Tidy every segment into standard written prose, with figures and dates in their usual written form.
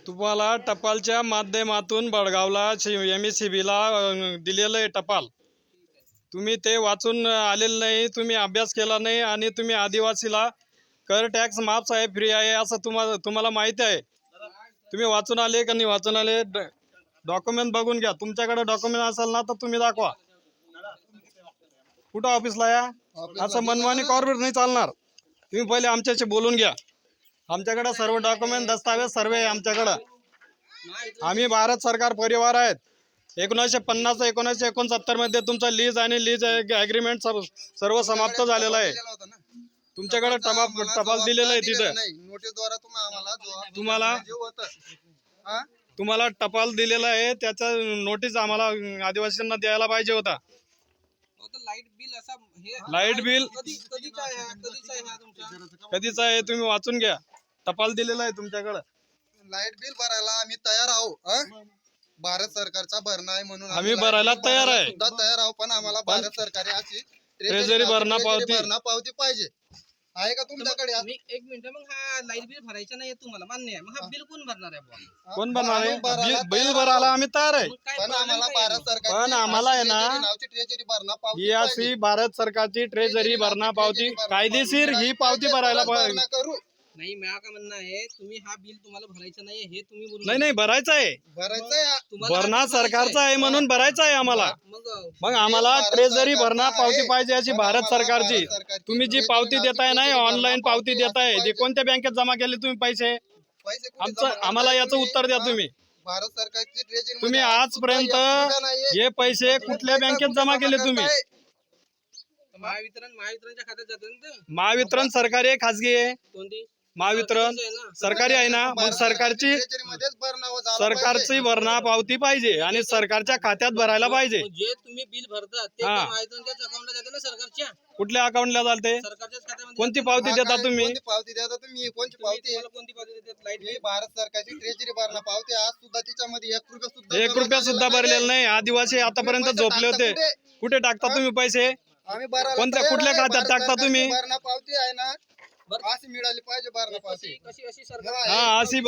तुम्हाला टपालच्या माध्यमातून बडगावला MSCB ला दिलेलं आहे टपाल. तुम्ही ते वाचून आलेलं नाही, तुम्ही अभ्यास केला नाही आणि तुम्ही आदिवासीला कर टॅक्स माफ आहे, फ्री आहे असं तुम्हाला माहिती आहे. तुम्ही वाचून आले का नाही वाचून आले? डॉक्युमेंट बघून घ्या. तुमच्याकडे डॉक्युमेंट असेल ना तर तुम्ही दाखवा. कुठं ऑफिसला या? असं मनमानी कॉर्पोरेट नाही चालणार. तुम्ही पहिले आमच्याशी बोलून घ्या. आमच्याकडे सर्व डॉक्युमेंट दस्तावेज सर्व आहे आमच्याकडं. आम्ही भारत सरकार परिवार आहेत. 1950 1969 मध्ये तुमचा लीज आणि लीज ॲग्रीमेंट सर्व समाप्त झालेला आहे. तुमच्याकडे टपाल दिलेलं आहे तिथं. तुम्हाला टपाल दिलेला आहे, त्याचा नोटीस आम्हाला आदिवासींना द्यायला पाहिजे होता. लाईट बिल कधीच आहे तुम्ही वाचून घ्या. टपाल दिलेला आहे तुमच्याकडे. लाईट बिल भरायला आम्ही तयार आहोत. भारत सरकारचा भरणा आहे म्हणून आम्ही भरायला तयार आहे. तयार आहोत, पण आम्हाला भारत सरकारी अशी ट्रेझरी भरणा पावती पाहिजे. आहे का तुमच्याकडे? एक मिनिट, मग हा लाईट बिल भरायचं नाही तुम्हाला मान्य आहे, मग हा बिल कोण भरणार आहे? कोण भरणार आहे? बिल भरायला आम्ही तयार आहे. पण आम्हाला भारत सरकार पण आम्हाला आहे ना ट्रेझरी भरणा पावती ही अशी भारत सरकारची ट्रेझरी भरणा पावती कायदेशीर ही पावती भरायला पाहिजे. करू नाही. मी का म्हणणं आहे, तुम्ही हा बिल तुम्हाला भरायचं नाही हे तुम्ही बोलू. नाही भरायचं आहे. भरायचं भरणा सरकारचा आहे म्हणून भरायचं आहे आम्हाला. मग आम्हाला ट्रेझरी भरणा पावती पाहिजे अशी भारत सरकारची. तुम्ही जी पावती देताय नाही, ऑनलाईन पावती देताय, जे कोणत्या बँकेत जमा केले तुम्ही पैसे? आम्हाला याचं उत्तर द्या तुम्ही. भारत सरकारची ट्रेझरी तुम्ही आजपर्यंत हे पैसे कुठल्या बँकेत जमा केले तुम्ही? महावितरणच्या खात्यात जातात. महावितरण सरकारी आहे खाजगी आहे? कोणती? महावितरण सरकारी आहे ना. मग सरकारची भरणा पावती पाहिजे आणि सरकारच्या खात्यात भरायला पाहिजे. जे तुम्ही बिल भरता ते महावितरणच्याच अकाउंटला जाते ना सरकारच्या. कुठल्या अकाउंटला चालते? सरकारच्याच खात्यामध्ये. कोणती पावती देता तुम्ही? पावती देता तुम्ही? कोणती पावती? कोणती पावती देतात? Light bill. भारत सरकारची ट्रेझरी भरणा पावती. आज सुद्धा तिच्यामध्ये 1 रुपया सुद्धा भरलेला नाही. आदिवासी आतापर्यंत झोपले होते. कुठे टाकता तुम्ही पैसे? आम्ही कोणत्या कुठल्या खात्यात टाकता तुम्ही? भरणा पावती आहे ना, अशी मिळाली पाहिजे भरणा पावती. अशी सरकार. हा अशी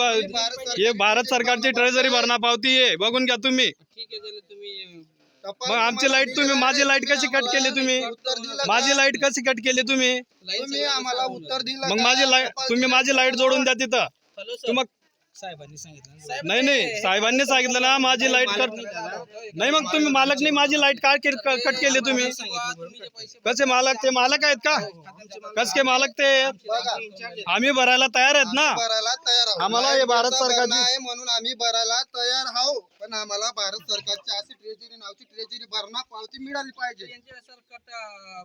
हे भारत सरकारची ट्रेझरी भरणा पावती आहे, बघून घ्या तुम्ही. ठीक आहे, तुम्ही मग आमची लाईट तुम्ही माझी लाईट कशी कट केली तुम्ही? माझी लाईट कशी कट केली तुम्ही? तुम्ही आम्हाला उत्तर दिलं. मग माझी लाईट तुम्ही माझी लाईट जोडून द्या तिथं. मग साहेबांनी सांगितलं. नाही साहेबांनी सांगितलं ना माझी लाईट कट नाही. मग तुम्ही मालक नाही, माझी लाईट काय कट केली तुम्ही? कसे मालक? ते मालक आहेत का? कसे मालक ते? आम्ही भरायला तयार आहेत ना. आम्हाला हे भारत सरकारची आहे म्हणून आम्ही भरायला तयार आहोत, पण आम्हाला भारत सरकारची अशी ट्रेझरी नावची ट्रेझरी भरणा पावती मिळाली पाहिजे.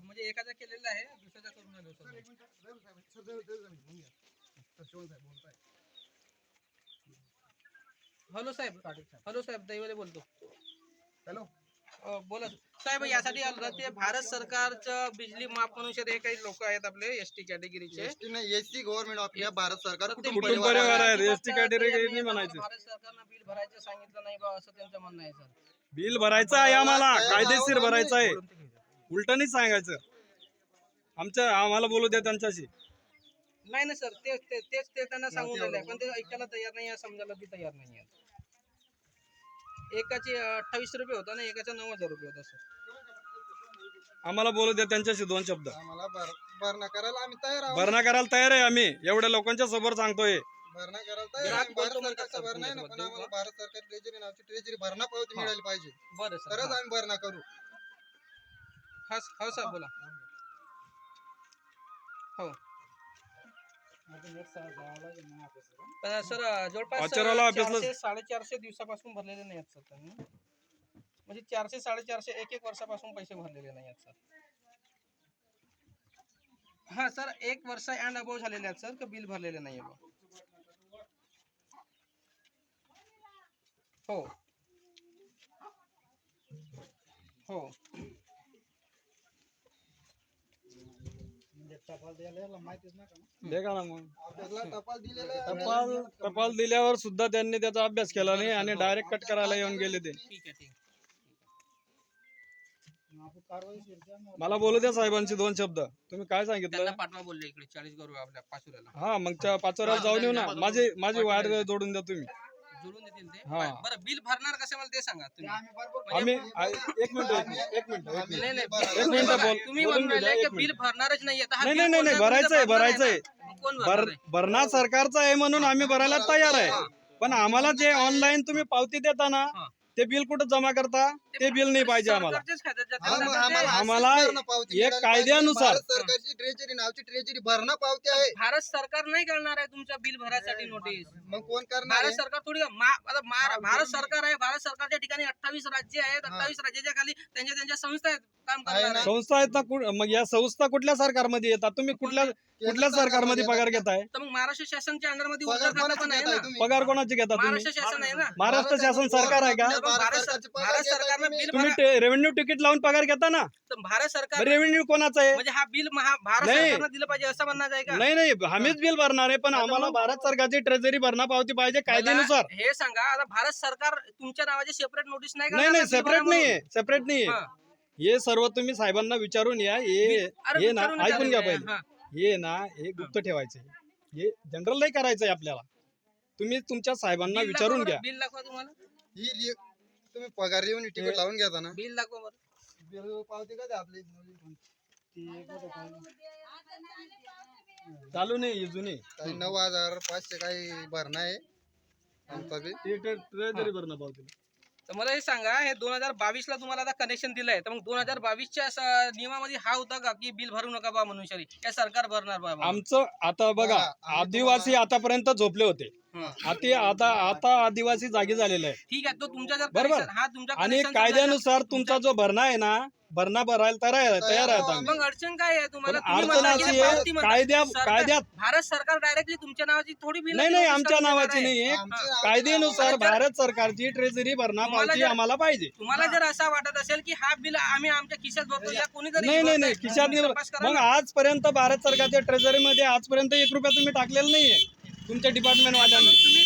म्हणजे एखादा केलेला आहे, दुसऱ्याचा करून आलो. हॅलो साहेब. हॅलो साहेब, दैवाले बोलतो. हॅलो बोला साहेब. यासाठी आलो ते भारत सरकारचं बिजली माफ म्हणून हे काही लोक आहेत आपले एसटी कॅटेगरीचे. ST government of India Bharat सरकार कुटुंब परिवार आहे. एसटी कॅटेगरी म्हणायचं. भारत सरकारनं बिल भरायचं सांगितलं नाही बा, असं त्यांचं म्हणणं आहे सर. बिल भरायचं आहे आम्हाला, कायदेशीर भरायचं आहे. उलट नाही सांगायचं. आम्हाला बोलू द्या त्यांच्याशी. नाही ना सर, तेच ते त्यांना सांगून राहिले, पण ते ऐकायला तयार नाही, समजायला बी तयार नाही आहे. एकाचे 28 रुपये होता ना, एकाचा 9000 रुपये होता सर. आम्हाला बोलू द्या त्यांच्याशी 2 शब्द. आम्हाला भरणा करायला आम्ही तयार आहोत. भरणा करायला तयार आहे आम्ही, एवढ्या लोकांच्या समोर सांगतोय. भरणा करायला तयार आहे. भारत सरकारचा भरणा आहे ना, पण आम्हाला भारत सरकार ट्रेझरी नावची ट्रेझरी भरणा पावती मिळाली पाहिजे. बरं सर, तरच आम्ही भरणा करू. हा सर बोला. हो पण सर जवळपास 400-450 दिवसापासून भरलेले नाही आहेत सर त्यांनी. म्हणजे 400-450 1 वर्षापासून पैसे भरलेले नाही आहेत सर. हा सर 1 वर्ष अँड अबोव झालेले आहेत सर, बिल भरलेले नाही आहे. हो हो देखा ना मग आपल्याला टपाल दिलेलं आहे. टपाल दिल्यावर सुद्धा त्यांनी त्याचा अभ्यास केला नाही आणि डायरेक्ट कट करायला येऊन गेले ते. ठीक आहे. मला बोलू द्या साहेबांची 2 शब्द. तुम्ही काय सांगितलं? त्यांना पाठवा बोलले इकडे 40 गौरव आपल्या पाचोऱ्याला हा मग त्या पाचोऱ्याला जाऊन येऊ ना. माझी वायर जोडून द्या तुम्ही. जोडून देतील ते. हा. बरं बिल भरणार कसं मला ते सांगा तुम्ही. आम्ही एक मिनिट नाही नाही एक मिनिट बोल तुम्ही बोलून म्हणून घेऊ द्या, राहिले एक की बिल मिनिट. भरणारच नाहीये तर हा नाही बिल नाही नाही कोणत्या भरायचंय कोणत्या भरणार भरायचंय आहे ना? कोण भरणार आहे? भरणा सरकारचा आहे म्हणून आम्ही भरायला तयार आहे. पण आम्हाला जे ऑनलाईन तुम्ही पावती देता ना हा. ते बिल कुठं जमा करता ते बिल नाही पाहिजे आम्हाला. सरकारच्याच खात्यात जातं. हा, मग त्यांना ते- आम्हाला भरणा पावती एक मिळाली कायद्यानुसार- पाहिजे. भारत सरकारची ट्रेजरी नावची ट्रेजरी भरणा पावती आहे. भारत सरकार नाही करणार आहे तुमच्या बिल भरायसाठी नोटीस. मग कोण करणार भारत आहे? सरकार थोडी भारत सरकार आहे. भारत सरकारच्या ठिकाणी 28 राज्य आहेत. 28 राज्याच्या खाली त्यांच्या संस्था आहेत काम आहे करणार ना. आहे. संस्था आहेत ना. मग या संस्था कुठल्या सरकारमध्ये येतात? तुम्ही कुठल्या सरकारमध्ये पगार घेताय? तर मग महाराष्ट्र शासनच्या अंडर मध्ये पगार ऊर्जा खातं कोणाची पण आहे घेताय ना. तुम्ही? पगार कोणाचे घेता तुम्ही? महाराष्ट्र शासन आहे ना. महाराष्ट्र शासन सरकार आहे का? तर मग भारत सरकारनं बिल तुम्ही रेव्हेन्यू तिकीट लावून पगार घेता ना. तर भारत सरकार रेव्हेन्यू कोणाचं आहे? म्हणजे हा बिल भारत नाही. सरकारनं दिलं पाहिजे असं म्हणणार आहे का? नाही नाही आम्हीच बिल भरणार आहे पण आम्हाला भारत सरकारची ट्रेजरी भरणा पावती पाहिजे कायद्यानुसार. मला हे सांगा आता भारत सरकार तुमच्या नावाची सेपरेट नोटीस नाही नाही करणार नाही का बिल सेपरेट भरा नाहीये सेपरेट नाहीये. म्हणून? हे सर्व तुम्ही साहेबांना विचारून या. अरे हे ना विचारून ऐकून घ्या विचारून पहिले. हा. हे ना हे गुप्त ठेवायचंय. हे जनरल नाही करायचंय आपल्याला. तुम्ही तुमच्या साहेबांना बिल विचारून दाखवा घ्या. बरं, बिल दाखवा तुम्हाला. तुम्ही पगार येऊन तिकीट लावून घ्या ना. बिल दाखवा बरं. बिल पावती कधी आपली चालू नाही जुने काही 9,500 काही भरणा आहे आमचा बिल. ट्रेजरी भरणा पावती. तर मला हे सांगा हे 2022 ला तुम्हाला आता कनेक्शन दिलंय तर मग 2022च्या नियमामध्ये हा होता का की बिल भरू नका बा म्हणून शरी या सरकार भरणार बा म्हणून? आमचं आता बघा आदिवासी आतापर्यंत झोपले होते. आता आदिवासी जागी झालेले आहे. ठीक आहे तो तुमच्या जर बरोबर. connection- हा तुमच्या आणि connection कायद्यानुसार तुमचा जो भरणा आहे ना भरणा भरायला तयार आहेत आम्ही. मग अडचण काय आहे तुम्हाला पण तुम्ही अडचण म्हणता की अशी ते आहे, पावती म्हणतात. कायद्यात भारत सरकार डायरेक्टली तुमच्या नावाची थोडी बिल नाही आमच्या नावाची नाहीये. आमच्या कायद्यानुसार तुम्हाला जर- भारत सरकारची ट्रेजरी भरणा तुम्हाला पावती जर- आम्हाला पाहिजे. तुम्हाला जर असं वाटत असेल की हा बिल आम्ही आमच्या खिशात भरतो या कोणीतरी नाही भरतंय, खिशात तुम्ही नाही. तपास करा मग ना. आजपर्यंत भारत सरकारच्या ट्रेजरी मध्ये आजपर्यंत 1 रुपया तुम्ही टाकलेला नाहीये तुमच्या डिपार्टमेंट वाल्यांनी. तुम्ही